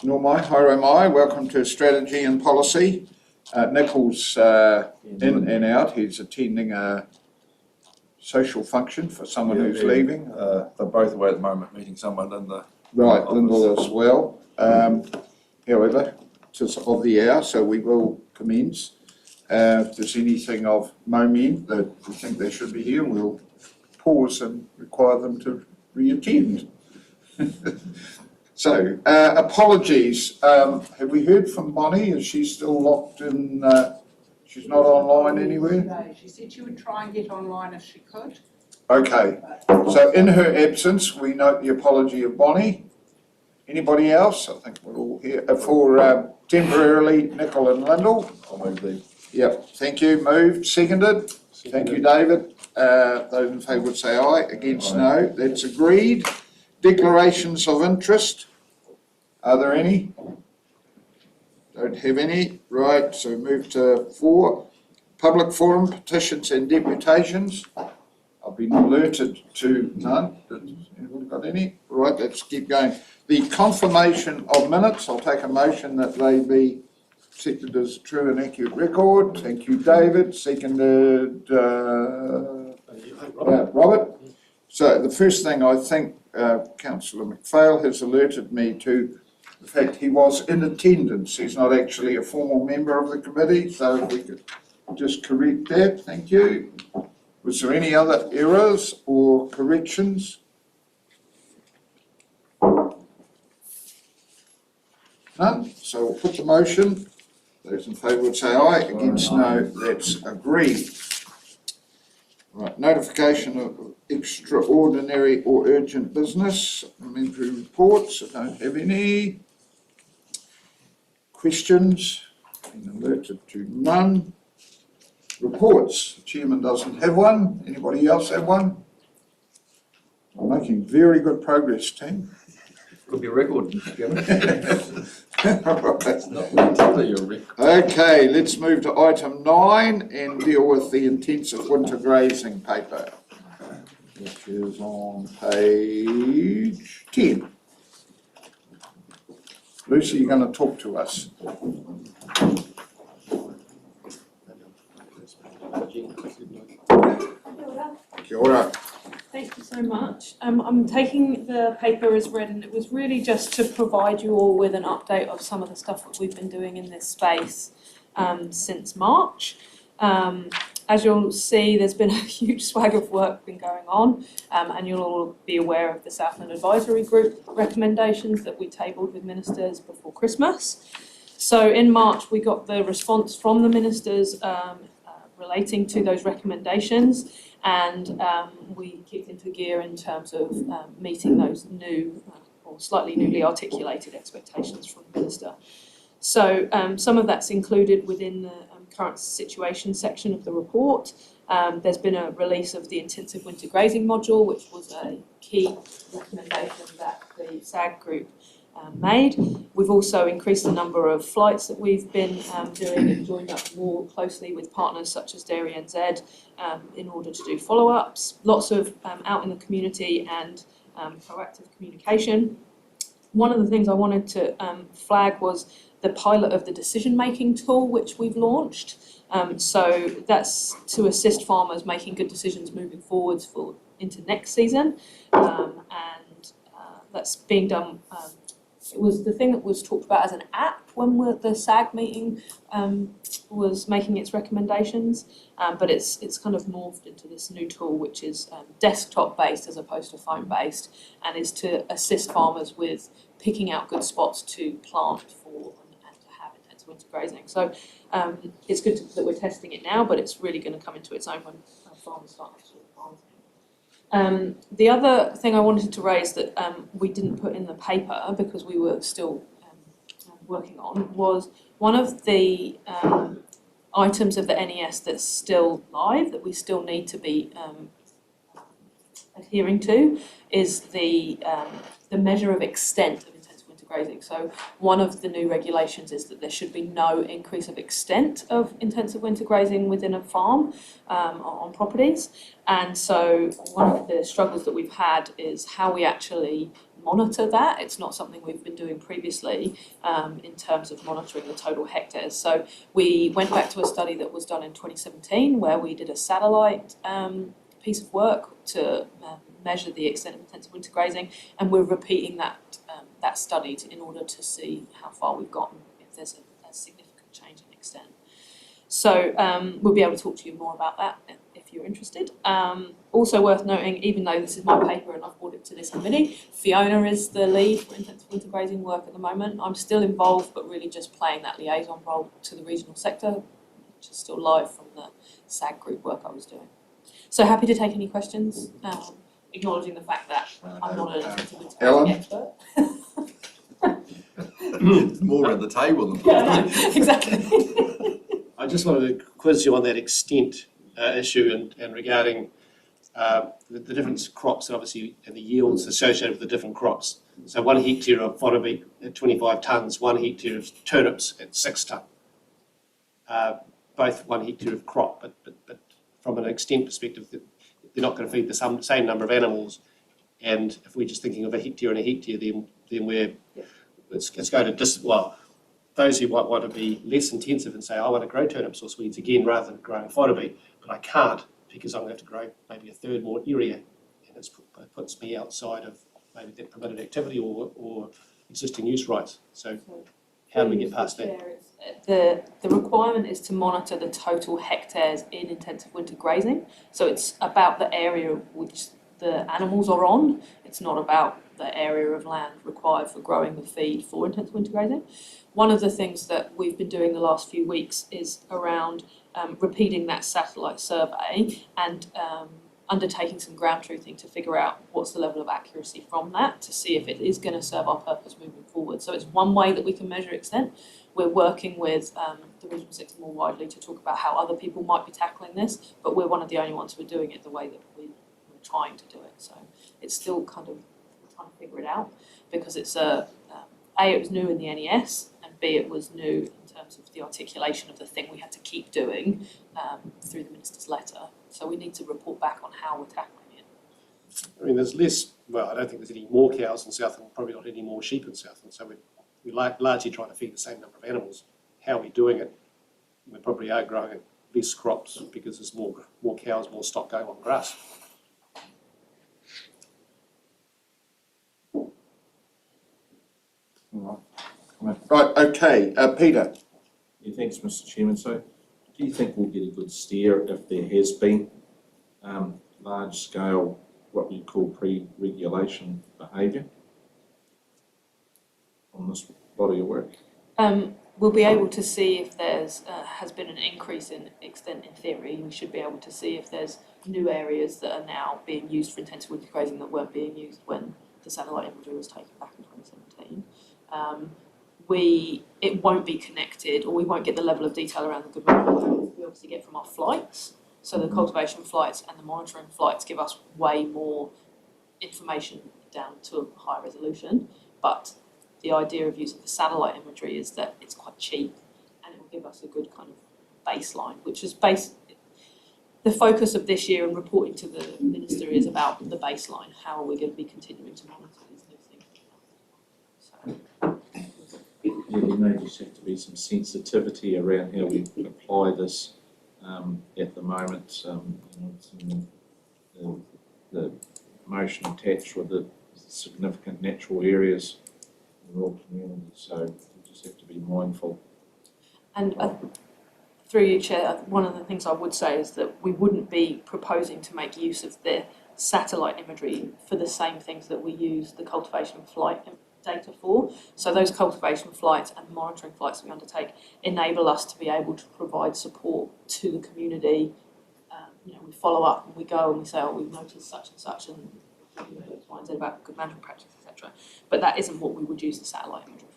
Nor mai, haere mai, welcome to Strategy and Policy. Nicole's in and out. He's attending a social function for someone who's leaving. They're both away at the moment, meeting someone in the Right, Lyndall as well. However, it is of the hour, so we will commence. If there's anything of moment that we think they should be here, we'll pause and require them to re-attend. So, apologies. Have we heard from Bonnie? Is she still locked in? She's not online anywhere? She said she would try and get online if she could. Okay. So, in her absence, we note the apology of Bonnie. Anybody else? I think we're all here. For temporarily, Nicole and Lyndall. I'll move these. Yep. Thank you. Moved. Seconded. Thank you, David. Those in favour would say aye. Against, no. That's agreed. Declarations of interest. Are there any? Don't have any. Right, so move to 4. Public forum, petitions and deputations. I've been alerted to none. Has anyone got any? Right, let's keep going. The confirmation of minutes. I'll take a motion that they be accepted as true and accurate record. Thank you, David. Seconded, Robert. So the first thing I think Councillor McPhail has alerted me to the fact he was in attendance. He's not actually a formal member of the committee, so if we could just correct that, thank you. Was there any other errors or corrections? None, so we'll put the motion. Those in favour would say aye, against no, that's agreed. Right, notification of extraordinary or urgent business, supplementary reports, I don't have any. Questions, been alerted to none. Reports, the chairman doesn't have one, anybody else have one? I'm making very good progress, team. Could be a record. Right. Not entirely your record. Okay, let's move to item 9 and deal with the intensive winter grazing paper, which is on page 10. Lucy, you're going to talk to us. Kia ora. Thank you so much. I'm taking the paper as read, and it was really just to provide you all with an update of some of the stuff that we've been doing in this space since March. As you'll see, there's been a huge swag of work been going on, and you'll all be aware of the Southland Advisory Group recommendations that we tabled with ministers before Christmas. So in March, we got the response from the ministers relating to those recommendations, and we kicked into gear in terms of meeting those new or slightly newly articulated expectations from the minister. So some of that's included within the current situation section of the report. There's been a release of the intensive winter grazing module, which was a key recommendation that the SAG group made. We've also increased the number of flights that we've been doing and joined up more closely with partners such as Dairy NZ in order to do follow-ups. Lots of out in the community and proactive communication. One of the things I wanted to flag was the pilot of the decision-making tool which we've launched. So that's to assist farmers making good decisions moving forwards into next season, and that's being done. It was the thing that was talked about as an app when the SAG meeting was making its recommendations, but it's kind of morphed into this new tool which is desktop based as opposed to phone based, and is to assist farmers with picking out good spots to plant for and to have intensive winter grazing. So it's good that we're testing it now, but it's really going to come into its own when farmers start actually planting. The other thing I wanted to raise that we didn't put in the paper because we were still working on was one of the items of the NES that's still live that we still need to be adhering to is the measure of extent of intensive winter grazing. So one of the new regulations is that there should be no increase of extent of intensive winter grazing within a farm on properties. And so one of the struggles that we've had is how we actually monitor that. It's not something we've been doing previously in terms of monitoring the total hectares. So we went back to a study that was done in 2017 where we did a satellite piece of work to measure the extent of intensive winter grazing, and we're repeating that study in order to see how far we've gotten, if there's a significant change in extent. So we'll be able to talk to you more about that if you're interested. Also worth noting, even though this is my paper and I've brought it to this committee, Fiona is the lead for intensive winter grazing work at the moment. I'm still involved, but really just playing that liaison role to the regional sector, which is still live from the SAG group work I was doing. So happy to take any questions, acknowledging the fact that I'm not an intensive winter grazing expert. More at the table than. Yeah, exactly. I just wanted to quiz you on that extent issue and regarding the different crops and obviously and the yields associated with the different crops. So 1 hectare of fodder beet at 25 tonnes, 1 hectare of turnips at 6 tonne. Both 1 hectare of crop, but from an extent perspective, they're not going to feed the same number of animals. And if we're just thinking of a hectare and a hectare, then it's going to those who might want to be less intensive and say, I want to grow turnips or Swedes again rather than growing fodder beet, but I can't because I'm going to have to grow maybe a third more area, and it puts me outside of maybe that permitted activity or existing use rights. So how do we get past that? The requirement is to monitor the total hectares in intensive winter grazing. So it's about the area which the animals are on. It's not about the area of land required for growing the feed for intensive winter grazing. One of the things that we've been doing the last few weeks is around repeating that satellite survey and undertaking some ground truthing to figure out what's the level of accuracy from that to see if it is going to serve our purpose moving forward. So it's one way that we can measure extent. We're working with the regional sector more widely to talk about how other people might be tackling this, but we're one of the only ones who are doing it the way that we're trying to do it. So it's still kind of trying to figure it out because it's it was new in the NES, and B, it was new in terms of the articulation of the thing we had to keep doing through the minister's letter. So we need to report back on how we're tackling it. I mean, there's less, well, I don't think there's any more cows in Southland, probably not any more sheep in Southland, so we're largely trying to feed the same number of animals. How are we doing it? We probably are growing less crops because there's more cows, more stock going on grass. Right, okay, Peter. Yeah, thanks, Mr. Chairman. So, do you think we'll get a good steer if there has been large-scale, what you call pre-regulation behaviour on this body of work? We'll be able to see if there's has been an increase in extent in theory. We should be able to see if there's new areas that are now being used for intensive winter grazing that weren't being used when the satellite imagery was taken back in 2017. It won't be connected, or we won't get the level of detail around the good monitoring we obviously get from our flights. So the cultivation flights and the monitoring flights give us way more information down to a higher resolution. But the idea of using the satellite imagery is that it's quite cheap and it will give us a good kind of baseline, which is the focus of this year and reporting to the minister is about the baseline. How are we going to be continuing to monitor these new things? So. Yeah, there may just have to be some sensitivity around how we apply this at the moment. The motion attached with the significant natural areas in rural communities, so we just have to be mindful. And through you, Chair, one of the things I would say is that we wouldn't be proposing to make use of the satellite imagery for the same things that we use the cultivation flight data for. So those cultivation flights and monitoring flights we undertake enable us to be able to provide support to the community. We follow up and we go and we say, oh, we've noticed such and such and X, Y, and Z about good management practice, etc. But that isn't what we would use the satellite imagery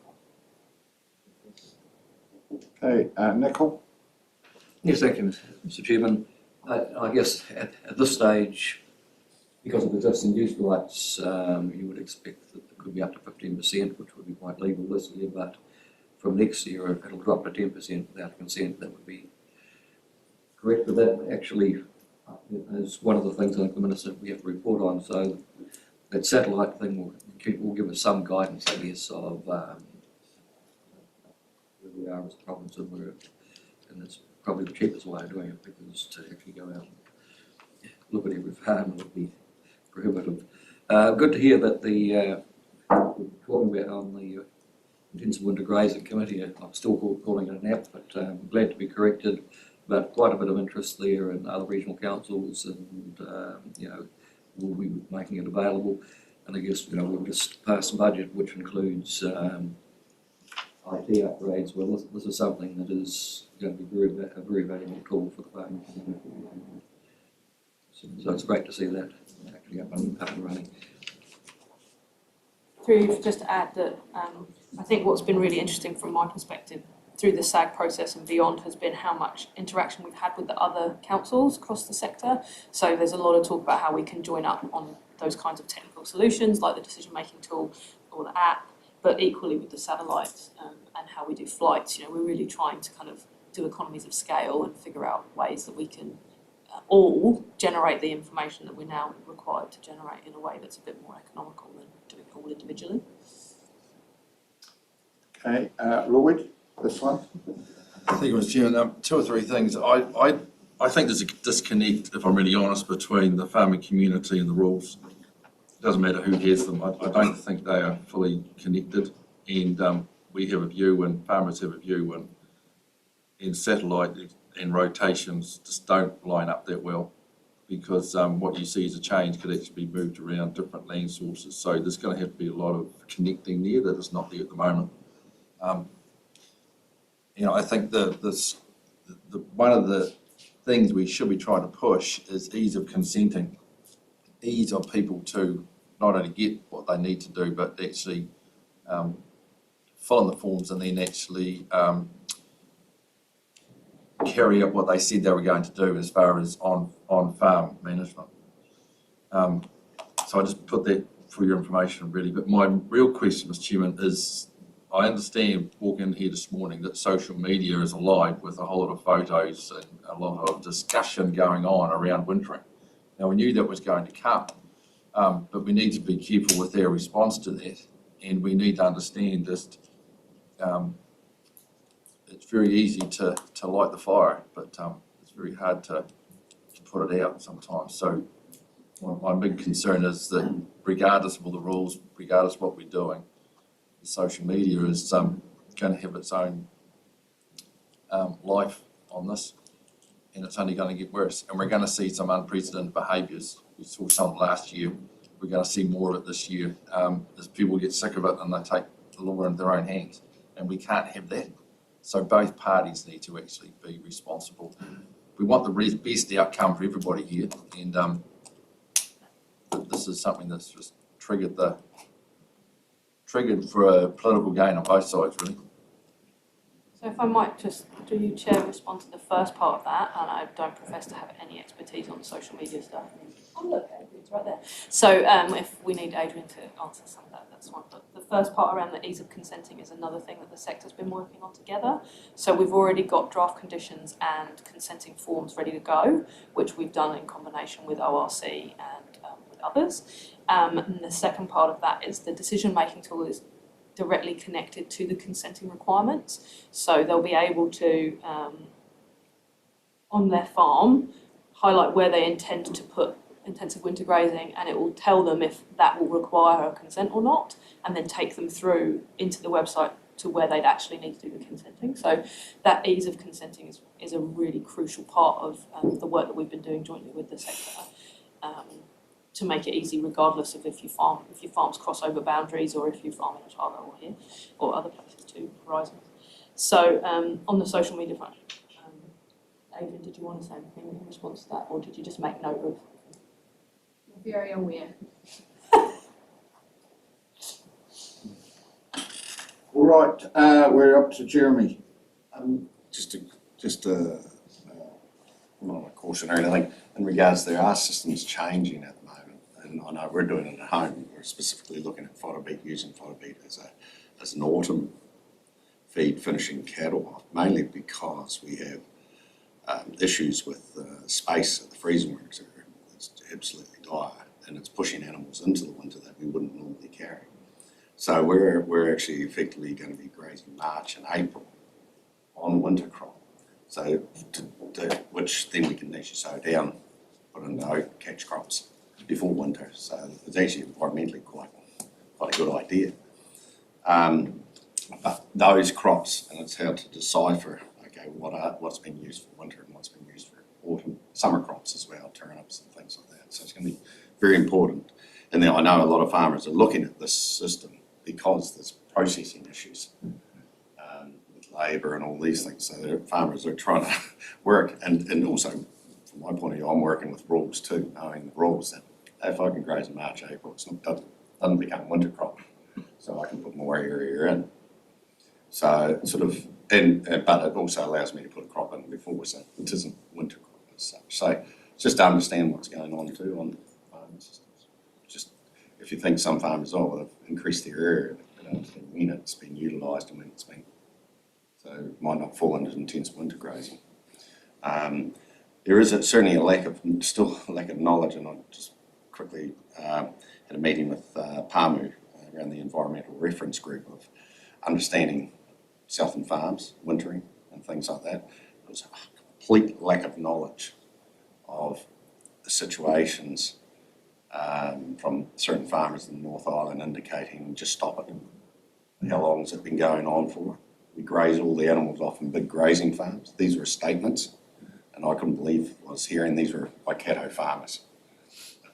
for. Okay, Nicole? Yes, thank you, Mr. Chairman. I guess at this stage, because of existing use rights, you would expect that it could be up to 15%, which would be quite legal this year, but from next year it'll drop to 10% without consent. That would be correct, but that actually is one of the things I think the Minister we have to report on. So that satellite thing will give us some guidance, I guess, of where we are as a province and where, and it's probably the cheapest way of doing it, because to actually go out and look at every farm would be prohibitive. Good to hear that we're talking about on the Intensive Winter Grazing Committee. I'm still calling it an app, but I'm glad to be corrected. But quite a bit of interest there, and other regional councils, and we'll be making it available. And I guess we've just passed a budget which includes IT upgrades. Well, this is something that is going to be a very valuable tool for the farming community. So it's great to see that actually up and running. Through just to add that I think what's been really interesting from my perspective through the SAG process and beyond has been how much interaction we've had with the other councils across the sector. So there's a lot of talk about how we can join up on those kinds of technical solutions like the decision-making tool or the app, but equally with the satellites and how we do flights. We're really trying to kind of do economies of scale and figure out ways that we can all generate the information that we're now required to generate in a way that's a bit more economical than doing it all individually. Okay, Lloyd, this one? Thank you, Mr. Chairman. Two or three things. I think there's a disconnect, if I'm really honest, between the farming community and the rules. It doesn't matter who hears them. I don't think they are fully connected, and we have a view and farmers have a view, and satellite and rotations just don't line up that well, because what you see as a change could actually be moved around different land sources. So there's going to have to be a lot of connecting there that is not there at the moment. I think the one of the things we should be trying to push is ease of consenting, ease of people to not only get what they need to do, but actually fill in the forms and then actually carry out what they said they were going to do as far as on-farm management. So I just put that for your information, really. But my real question, Mr. Chairman, is I understand walking in here this morning that social media is alive with a whole lot of photos and a lot of discussion going on around wintering. Now, we knew that was going to come, but we need to be careful with our response to that, and we need to understand just it's very easy to light the fire, but it's very hard to put it out sometimes. So my big concern is that regardless of all the rules, regardless of what we're doing, the social media is going to have its own life on this, and it's only going to get worse. And we're going to see some unprecedented behaviours. We saw some last year. We're going to see more of it this year as people get sick of it and they take the law into their own hands. And we can't have that. So both parties need to actually be responsible. We want the best outcome for everybody here, and this is something that's just triggered for a political gain on both sides, really. So if I might just, do you, Chair, respond to the first part of that? And I don't profess to have any expertise on social media stuff. Oh look, Adrian's right there. So if we need Adrian to answer some of that, that's fine. But the first part around the ease of consenting is another thing that the sector's been working on together. So we've already got draft conditions and consenting forms ready to go, which we've done in combination with ORC and with others. And the second part of that is the decision-making tool is directly connected to the consenting requirements. So they'll be able to, on their farm, highlight where they intend to put intensive winter grazing, and it will tell them if that will require a consent or not, and then take them through into the website to where they'd actually need to do the consenting. So that ease of consenting is a really crucial part of the work that we've been doing jointly with the sector. To make it easy, regardless of if your farms cross over boundaries or if you farm in Otago or here or other places too, horizons. So on the social media front, Adrian, did you want to say anything in response to that, or did you just make note of? Very aware. All right, we're up to Jeremy. Just not a caution or anything, in regards to there are systems changing at the moment, and I know we're doing it at home. We're specifically looking at fodder beet, using fodder beet as an autumn feed finishing cattle, mainly because we have issues with space at the freezing works. It's absolutely dire, and it's pushing animals into the winter that we wouldn't normally carry. So we're actually effectively going to be grazing March and April on winter crop. So which then we can actually sow down, put in the oak catch crops before winter. So it's actually environmentally quite a good idea. But those crops, and it's how to decipher, okay, what's been used for winter and what's been used for autumn, summer crops as well, turnips and things like that. So it's going to be very important. And then I know a lot of farmers are looking at this system because there's processing issues with labour and all these things. So the farmers are trying to work, and also from my point of view, I'm working with rules too, knowing the rules that if I can graze in March, April, it doesn't become a winter crop, so I can put more area in. So sort of, but it also allows me to put a crop in before, so it isn't winter crop as such. So just to understand what's going on too on farming systems. Just if you think some farmers, well, they've increased their area, they don't understand when it's been utilised and when it's been, so it might not fall into intense winter grazing. There is certainly still a lack of knowledge, and I just quickly had a meeting with Pāmu around the environmental reference group of understanding southern farms, wintering and things like that. There was a complete lack of knowledge of the situations from certain farmers in the North Island indicating just stop it. How long has it been going on for? We graze all the animals off in big grazing farms. These were statements, and I couldn't believe I was hearing these were Waikato farmers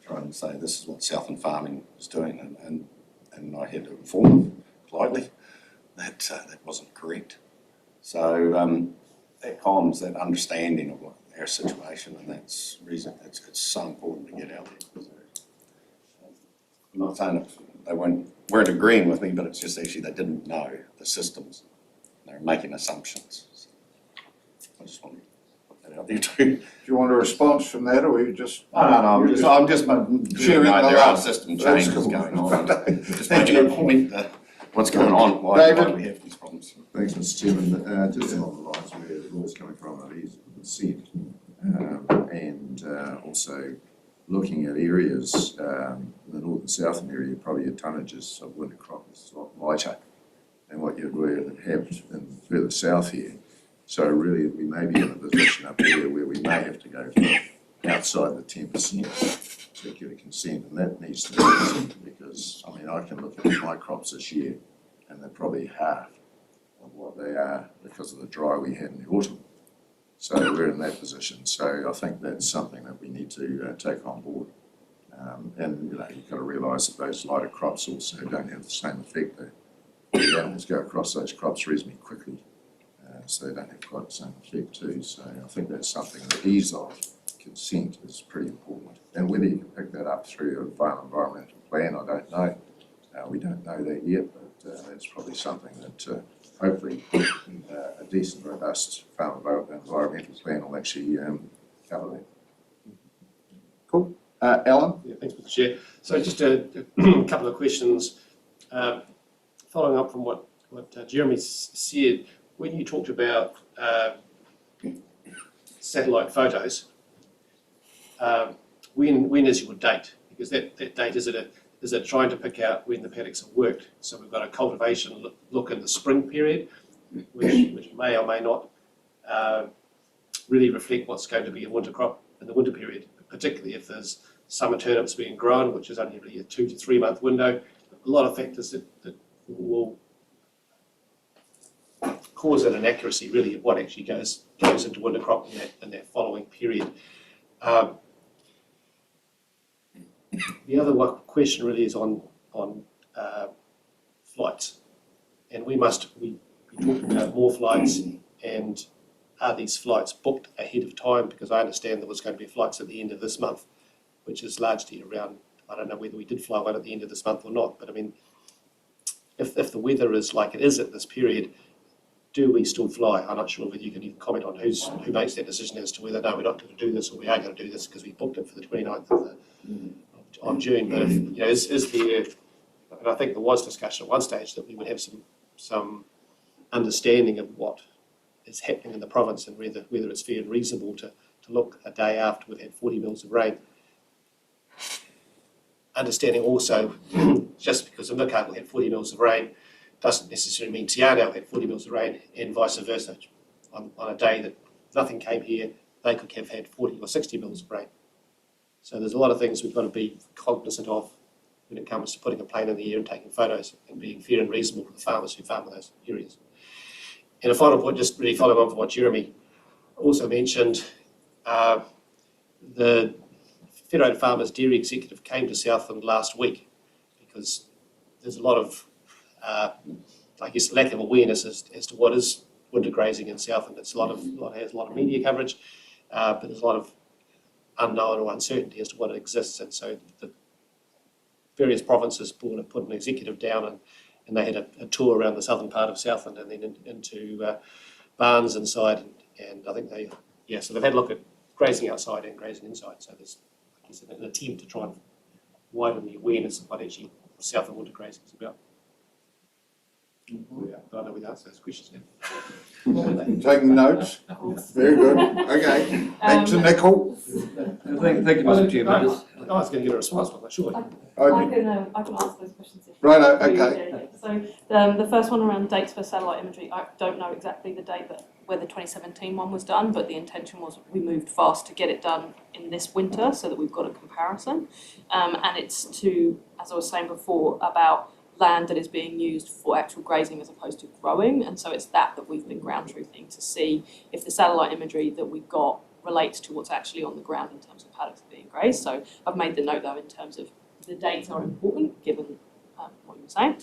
trying to say this is what southern farming is doing, and I had to inform them politely that that wasn't correct. So that comms, that understanding of our situation, and that's reason it's so important to get out there. I'm not saying that they weren't agreeing with me, but it's just actually they didn't know the systems. They were making assumptions. So I just want to put that out there too. Do you want a response from that, or you just? No, I'm just sharing there the are love. system That's changes cool. going on. Just making a point that what's going on, why David? we have these problems. Thanks, Mr. Chairman. Just along the lines where the law's coming from, it is consent. And also looking at areas, the north and southern area, probably your tonnages of winter crop is a lot lighter than what you'd have in further south here. So really, we may be in a position up here where we may have to go for outside the 10% to get a consent, and that needs to be considered because, I mean, I can look at my crops this year and they're probably half of what they are because of the dry we had in the autumn. So we're in that position. So I think that's something that we need to take on board. And, you know, you've got to realise that those lighter crops also don't have the same effect. The animals go across those crops reasonably quickly, so they don't have quite the same effect too. So I think that's something, the ease of consent is pretty important. And whether you can pick that up through a final environmental plan, I don't know. We don't know that yet, but that's probably something that hopefully a decent, robust farm environmental plan will actually cover that. Cool. Alan? Yeah, thanks, Mr. Chair. So just a couple of questions. Following up from what Jeremy said, when you talked about satellite photos, when is your date? Because that date, is it trying to pick out when the paddocks have worked? So we've got a cultivation look in the spring period, which may or may not really reflect what's going to be a winter crop in the winter period, particularly if there's summer turnips being grown, which is only really a 2 to 3 month window. A lot of factors that will cause an inaccuracy really of what actually goes into winter crop in that following period. The other question really is on flights, and we talked about more flights, and are these flights booked ahead of time? Because I understand there was going to be flights at the end of this month, which is largely around, I don't know whether we did fly one at the end of this month or not, but I mean, if the weather is like it is at this period, do we still fly? I'm not sure whether you can even comment on who makes that decision as to whether, no, we're not going to do this, or we are going to do this because we booked it for the 29th of June. But if, you know, is there, and I think there was discussion at one stage that we would have some understanding of what is happening in the province and whether it's fair and reasonable to look a day after we've had 40 mils of rain understanding also, just because Invercargill had 40 mils of rain, doesn't necessarily mean Te Anau had 40 mils of rain, and vice versa. On a day that nothing came here, they could have had 40 or 60 mils of rain. So there's a lot of things we've got to be cognizant of when it comes to putting a plane in the air and taking photos and being fair and reasonable to the farmers who farm in those areas. And a final point, just really following on from what Jeremy also mentioned, the Federated Farmers Dairy Executive came to Southland last week because there's a lot of, I guess, lack of awareness as to what is winter grazing in Southland. It's has a lot of media coverage, but there's a lot of unknown or uncertainty as to what it exists. And so the various provinces put an executive down and they had a tour around the southern part of Southland and then into barns inside. And I think so they've had a look at grazing outside and grazing inside. So there's, I guess, an attempt to try and widen the awareness of what actually Southland winter grazing is about. Yeah, I don't know if we answered those questions now. Taking notes? Very good. Okay. Back to Nicole. Thank you, Mr. Chairman. I was going to get a response, but surely. I can answer those questions if Right, you okay. So the first one around dates for satellite imagery, I don't know exactly the date where the 2017 one was done, but the intention was we moved fast to get it done in this winter so that we've got a comparison. And it's to, as I was saying before, about land that is being used for actual grazing as opposed to growing, and so it's that we've been ground truthing to see if the satellite imagery that we've got relates to what's actually on the ground in terms of paddocks being grazed. So I've made the note though in terms of the dates are important given what you were saying.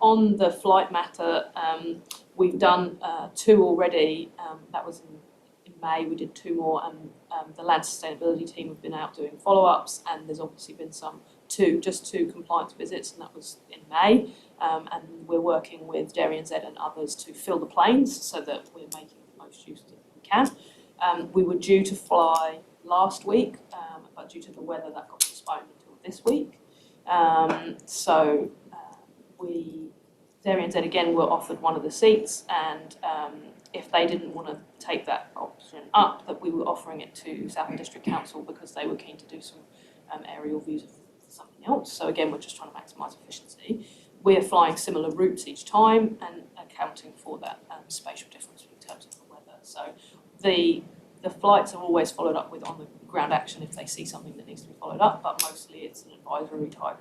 On the flight matter, we've done 2 already. That was in May. We did 2 more, and the land sustainability team have been out doing follow-ups, and there's obviously been just two compliance visits, and that was in May. And we're working with Dairy NZ and others to fill the planes so that we're making the most use of it we can. We were due to fly last week, but due to the weather that got postponed until this week. Dairy NZ again were offered one of the seats, and if they didn't want to take that option up, that we were offering it to Southland District Council because they were keen to do some aerial views of something else. So again, we're just trying to maximise efficiency. We're flying similar routes each time and accounting for that spatial difference in terms of the weather. So the flights are always followed up with on the ground action if they see something that needs to be followed up, but mostly it's an advisory type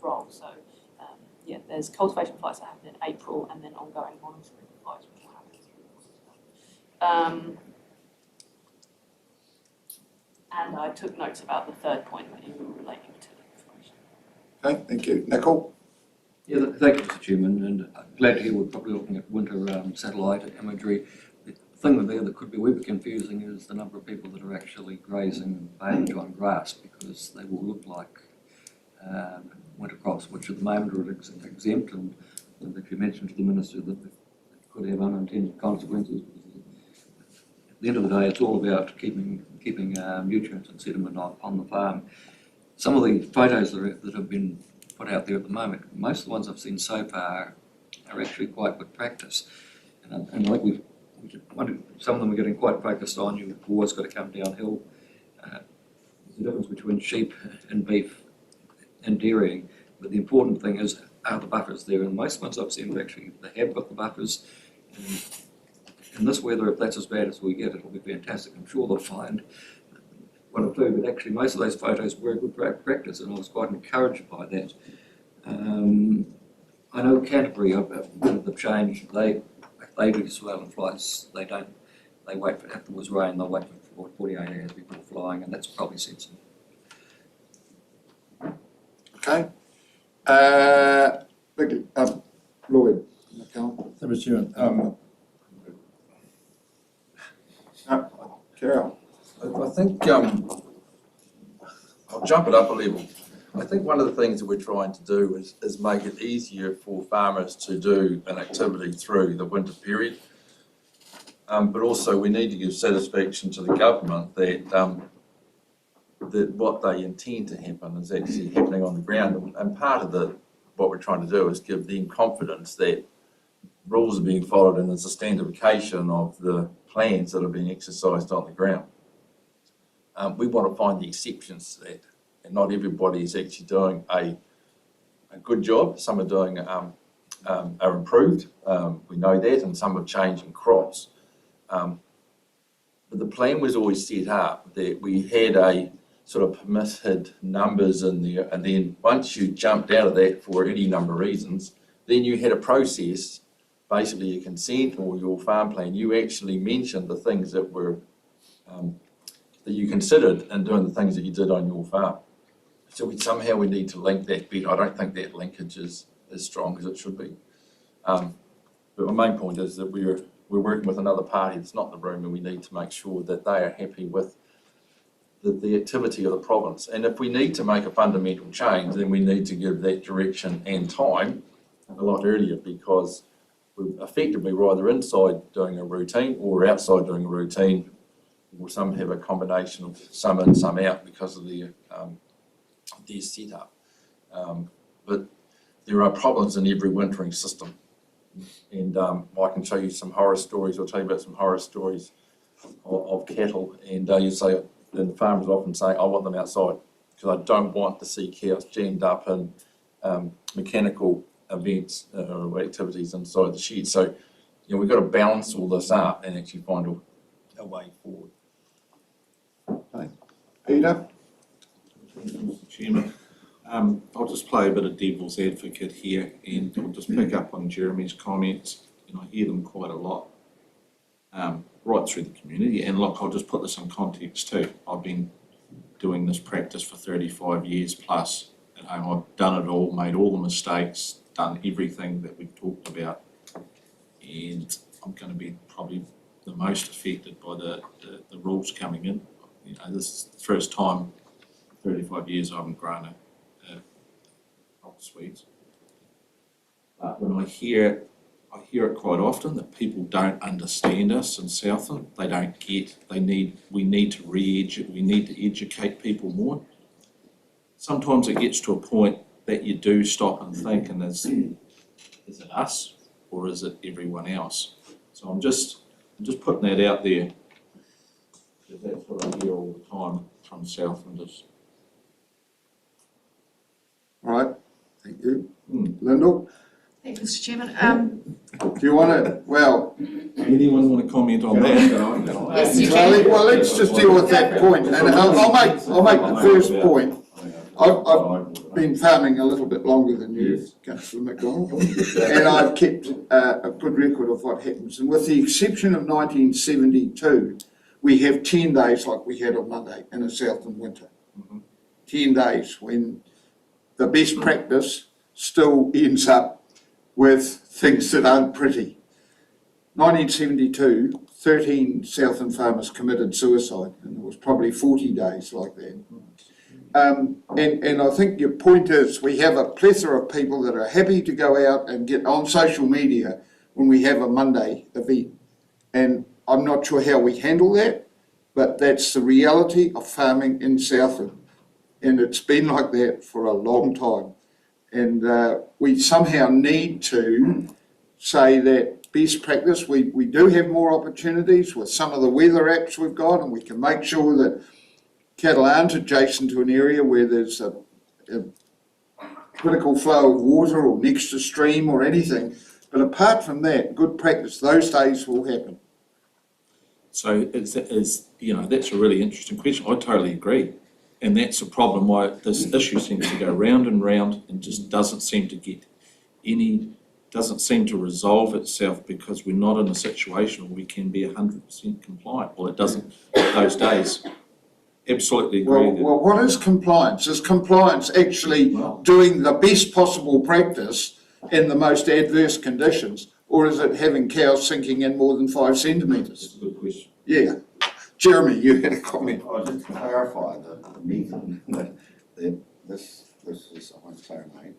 role. So there's cultivation flights that happen in April and then ongoing monitoring flights which will happen through. And I took notes about the third point that you were relating to the information. Okay, thank you. Nicole? Yeah, thank you, Mr. Chairman, and I'm glad to hear we're probably looking at winter satellite imagery. The thing there that could be a wee bit confusing is the number of people that are actually grazing and bailing on grass, because they will look like winter crops, which at the moment are exempt, and that you mentioned to the Minister that it could have unintended consequences. At the end of the day, it's all about keeping nutrients and sediment on the farm. Some of the photos that have been put out there at the moment, most of the ones I've seen so far are actually quite good practice. And I think some of them are getting quite focused on, you've always got to come downhill. There's a difference between sheep and beef and dairying, but the important thing is, are the buffers there? And most ones I've seen actually, they have got the buffers. And in this weather, if that's as bad as we get, it'll be fantastic. I'm sure they'll find one or two, but actually most of those photos were good practice, and I was quite encouraged by that. I know Canterbury, with the change, they do surveillance flights. They wait for, if there was rain, they'll wait for 48 hours before flying, and that's probably sensible. Okay. Lloyd? Nicole? Mr. Chairman, Carol? I think I'll jump it up a level. I think one of the things that we're trying to do is make it easier for farmers to do an activity through the winter period. But also we need to give satisfaction to the government that what they intend to happen is actually happening on the ground. And part of what we're trying to do is give them confidence that rules are being followed and there's a standardification of the plans that are being exercised on the ground. We want to find the exceptions to that. and not everybody is actually doing a good job. Some are doing, are improved, we know that, and some are changing crops. But the plan was always set up that we had a sort of permitted numbers in there, and then once you jumped out of that for any number of reasons, then you had a process, basically your consent or your farm plan. You actually mentioned the things that were that you considered in doing the things that you did on your farm. So we need to link that bit. I don't think that linkage is as strong as it should be. But my main point is that we're working with another party that's not in the room, and we need to make sure that they are happy with the activity of the province. And if we need to make a fundamental change, then we need to give that direction and time a lot earlier, because we're effectively either inside doing a routine or outside doing a routine, or some have a combination of some in, some out because of their setup. But there are problems in every wintering system. And I can show you some horror stories. I'll tell you about some horror stories of cattle. And you say, and the farmers often say, I want them outside because I don't want to see cows jammed up in mechanical events or activities inside the shed. So, we've got to balance all this up and actually find a way forward. Peter? Mr. Chairman, I'll just play a bit of devil's advocate here, and I'll just pick up on Jeremy's comments, and I hear them quite a lot, right through the community. And look, I'll just put this in context too. I've been doing this practice for 35 years plus at home. I've done it all, made all the mistakes, done everything that we've talked about, and I'm going to be probably the most affected by the rules coming in. This is the first time in 35 years I haven't grown a crop of Swedes. But when I hear it quite often that people don't understand us in Southland. They don't get. We need to educate people more. Sometimes it gets to a point that you do stop and think, and is it us or is it everyone else? So I'm just putting that out there, because that's what I hear all the time from Southlanders. All right, thank you. Lyndall, Thank you, Mr. Chairman. do you want to, Anyone want to comment on that? Yes, you can. well, let's just deal with that point, and I'll make the first point. I've been farming a little bit longer than you, Councillor McDonald, and I've kept a good record of what happens. And with the exception of 1972, we have 10 days like we had on Monday in a Southland winter. 10 days when the best practice still ends up with things that aren't pretty. 1972, 13 Southland farmers committed suicide, and it was probably 40 days like that. And I think your point is we have a plethora of people that are happy to go out and get on social media when we have a Monday event. And I'm not sure how we handle that, but that's the reality of farming in Southland. And it's been like that for a long time. And we somehow need to say that best practice, we do have more opportunities with some of the weather apps we've got, and we can make sure that cattle aren't adjacent to an area where there's a critical flow of water or next to stream or anything. But apart from that, good practice, those days will happen. So that's a really interesting question. I totally agree. And that's a problem why this issue seems to go round and round and just doesn't seem to resolve itself, because we're not in a situation where we can be 100% compliant. Well, it doesn't those days. Absolutely agree. Well, what is compliance? Is compliance actually doing the best possible practice in the most adverse conditions, or is it having cows sinking in more than 5 centimetres? That's a good question. Yeah. Jeremy, you had a comment. Just to clarify the meeting, that this is, I won't say her name,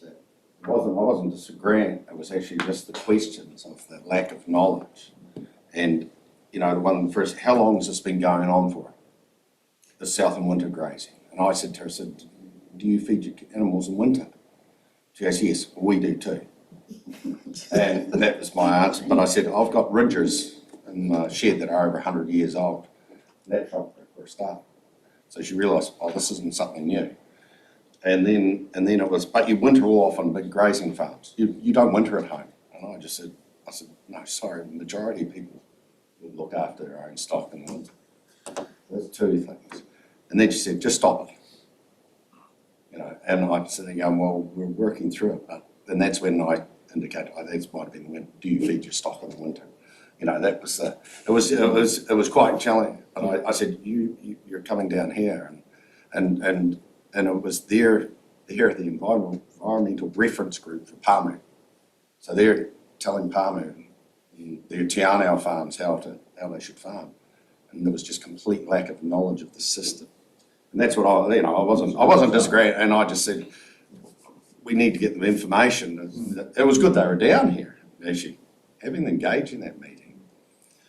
that I wasn't disagreeing, it was actually just the questions of the lack of knowledge. And, the one first, how long has this been going on for? The Southland winter grazing. And I said to her, do you feed your animals in winter? She goes, yes, we do too. And that was my answer. But I said, I've got ridges in the shed that are over 100 years old. That's right for a start. So she realised, oh, this isn't something new. And then it was, but you winter all off on big grazing farms. You don't winter at home. And I said, no, sorry, the majority of people will look after their own stock in the winter. There's two things. And then she said, just stop it. You know, and I'm sitting going, well, we're working through it. But then that's when I indicated, oh, that might have been the winter. Do you feed your stock in the winter? You know, that was it was quite challenging. But I said, you're coming down here, and it was the environmental reference group for Pamu. So they're telling Pamu, their Te Anau farms how they should farm, and there was just complete lack of knowledge of the system. And that's what I wasn't disagreeing, and I just said, we need to get them information. It was good they were down here, actually, having them engage in that meeting.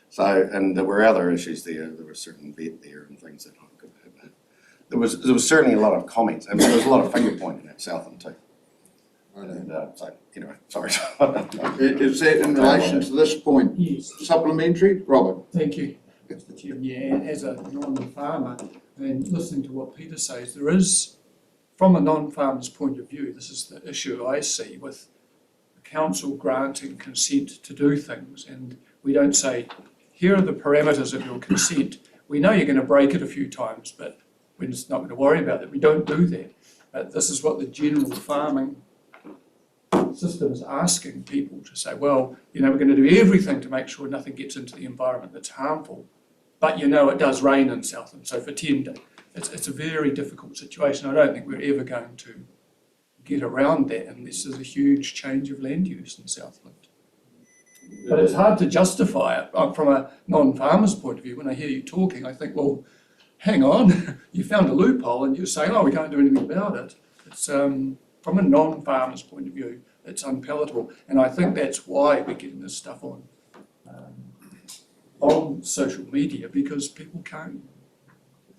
So, and there were other issues there. There was certain vet there and things that I could have. There was certainly a lot of comments, and there was a lot of finger pointing at Southland too. And so, anyway, sorry. Is that in relation to this point? Yes. Supplementary, Robert? Thank you, Mr. Chairman. Yeah, as a non-farmer, and listening to what Peter says, there is, from a non-farmer's point of view, this is the issue I see with the council granting consent to do things, and we don't say, here are the parameters of your consent. We know you're going to break it a few times, but we're just not going to worry about it. We don't do that. But this is what the general farming system is asking people to say, well, you know, we're going to do everything to make sure nothing gets into the environment that's harmful. But you know, it does rain in Southland, so for 10 days, it's a very difficult situation. I don't think we're ever going to get around that, and this is a huge change of land use in Southland. But it's hard to justify it from a non-farmer's point of view. When I hear you talking, I think, well, hang on, you found a loophole and you're saying, oh, we can't do anything about it. It's from a non-farmer's point of view, it's unpalatable. And I think that's why we're getting this stuff on social media, because people can't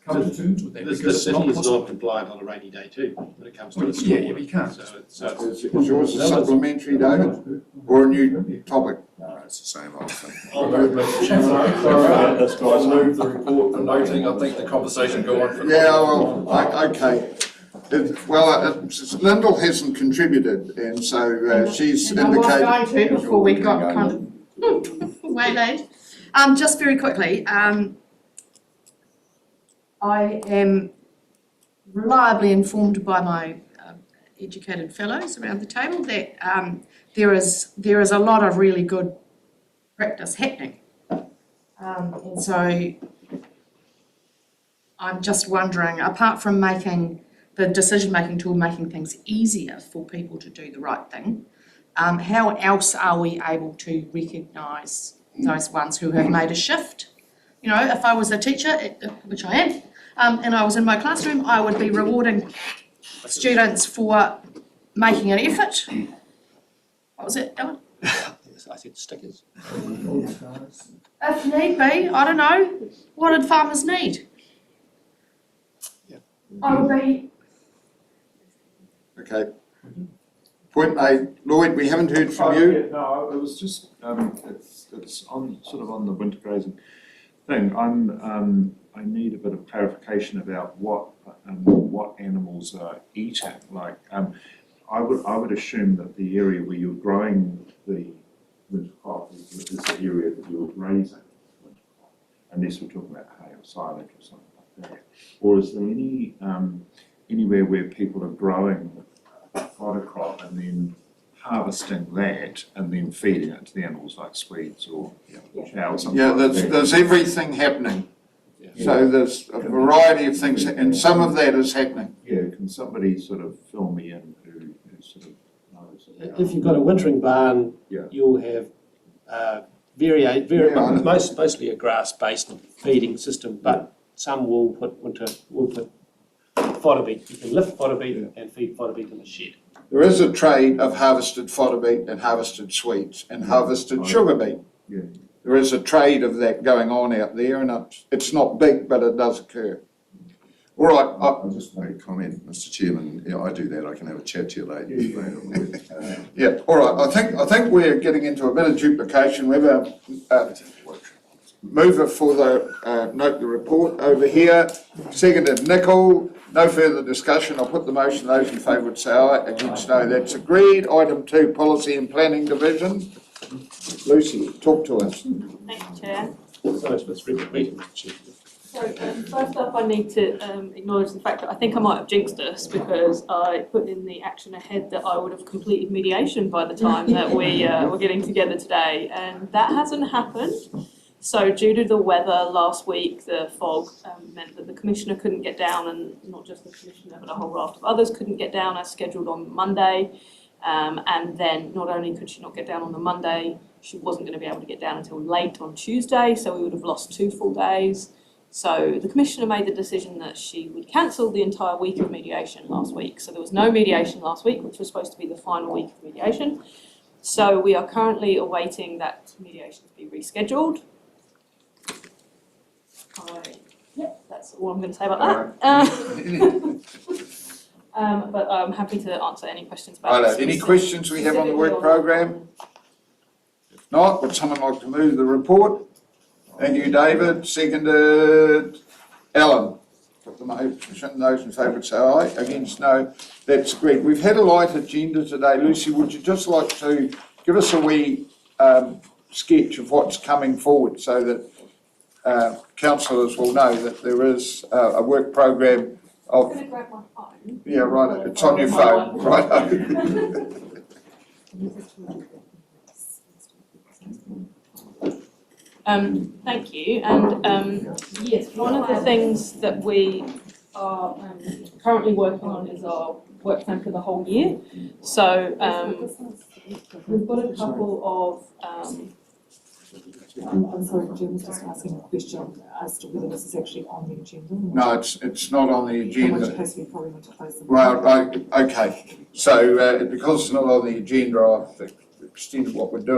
come to terms with that. The city is not compliant on a rainy day too, when it comes to its Yeah, you can't. Is yours a supplementary, David, or a new topic? No, it's the same old thing. I'll move, Mr. Chairman. I'll move the report for noting. I think the conversation go on for. Yeah, well, okay. Lyndall hasn't contributed, and so she's And I was indicated. going to before we got kind of waylaid. Just very quickly, I am reliably informed by my educated fellows around the table that there is a lot of really good practice happening. And so I'm just wondering, apart from making the decision-making tool making things easier for people to do the right thing, how else are we able to recognise those ones who have made a shift? You know, if I was a teacher, which I am, and I was in my classroom, I would be rewarding students for making an effort. What was it, Dylan? Yes, I said stickers. If need be, I don't know, what did farmers need? Yeah. I would be. Okay. Point made. Lloyd, we haven't heard from you. Yeah, no, it was just, it's on, sort of on the winter grazing thing. I need a bit of clarification about what animals are eating. Like, I would assume that the area where you're growing the winter crop is the area that you're grazing winter crop, unless we're talking about hay or silage or something like that. Or is there any anywhere where people are growing fodder crop and then harvesting that and then feeding it to the animals, like Swedes or chow or something? Yeah, like that? there's everything happening. So there's a variety of things, and some of that is happening. Yeah, can somebody sort of fill me in who sort of knows about? If you've got a wintering barn, Yeah. you'll have mostly a grass-based feeding system, but some will put fodder beet. You can lift fodder beet and feed fodder beet in the shed. There is a trade of harvested fodder beet and harvested sweets and harvested sugar beet. Yeah. There is a trade of that going on out there, and it's not big, but it does occur. All right. I'll just make a comment, Mr. Chairman. Yeah, I do that. I can have a chat to you later. Yeah. All right. I think we're getting into a bit of duplication. We have mover for the, note the report over here, seconded Nicol. No further discussion, I'll put the motion, those in favour would say aye, against no, that's agreed. Item 2, Policy and Planning Division. Lucy, talk to us. Thank you, Chair. So much for this frequent meeting, Mr. Chair. So first up, I need to acknowledge the fact that I think I might have jinxed us because I put in the action ahead that I would have completed mediation by the time that we were getting together today, and that hasn't happened. So due to the weather last week, the fog meant that the Commissioner couldn't get down, and not just the Commissioner but a whole raft of others couldn't get down as scheduled on Monday. And then not only could she not get down on the Monday, she wasn't going to be able to get down until late on Tuesday, so we would have lost 2 full days. So the Commissioner made the decision that she would cancel the entire week of mediation last week. So there was no mediation last week, which was supposed to be the final week of mediation. So we are currently awaiting that mediation to be rescheduled. That's all I'm going to say about that. But I'm happy to answer any questions about it. Any questions we have on the work programme? If not, would someone like to move the report? Thank you, David. Seconded, Alan. Put the motion, those in favour say aye, against no, that's agreed. We've had a light agenda today. Lucy, would you just like to give us a wee sketch of what's coming forward so that councillors will know that there is a work programme I'm of... going to grab my phone. Yeah, right, it's on your phone, right. Thank you, and yes, one of the things that we are currently working on is our work plan for the whole year. So we've got a couple of I'm sorry, Jim was just asking a question as to whether this is actually on the agenda. No, it's not on the In which agenda. case we probably need to close the. Well, okay, so because it's not on the agenda, I've extended what we're doing.